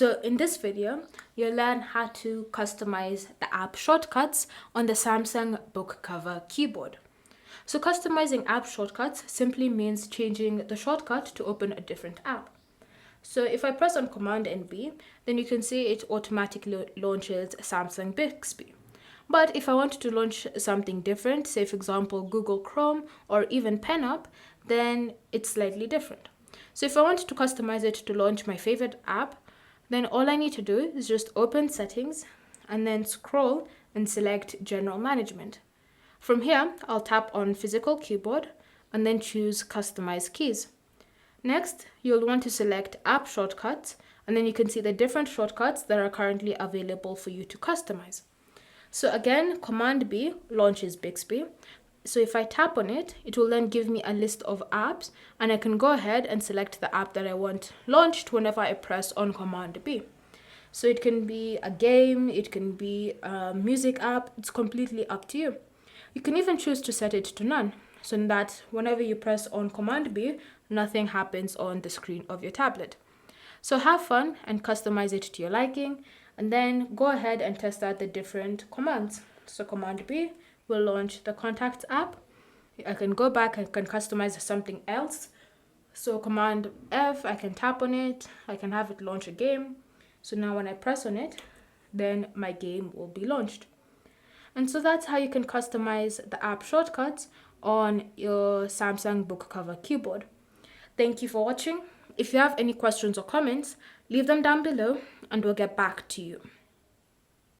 So in this video, you'll learn how to customize the app shortcuts on the Samsung book cover keyboard. So customizing app shortcuts simply means changing the shortcut to open a different app. So if I press on Command and B, then you can see it automatically launches Samsung Bixby. But if I wanted to launch something different, say for example Google Chrome or even PenUp, then it's slightly different. So if I wanted to customize it to launch my favorite app, then all I need to do is just open Settings and then scroll and select General Management. From here, I'll tap on Physical Keyboard and then choose Customize Keys. Next, you'll want to select App Shortcuts, and then you can see the different shortcuts that are currently available for you to customize. So again, Command B launches Bixby. So if I tap on it, it will then give me a list of apps, and I can go ahead and select the app that I want launched whenever I press on Command B. So it can be a game, it can be a music app, it's completely up to you. You can even choose to set it to none, so that whenever you press on Command B, nothing happens on the screen of your tablet. So have fun and customize it to your liking, and then go ahead and test out the different commands. So Command B will launch the Contacts app. I can go back and can customize something else. So Command F, I can tap on it, I can have it launch a game. So now when I press on it, then my game will be launched. And so that's how you can customize the app shortcuts on your Samsung book cover keyboard. Thank you for watching. If you have any questions or comments, leave them down below and we'll get back to you.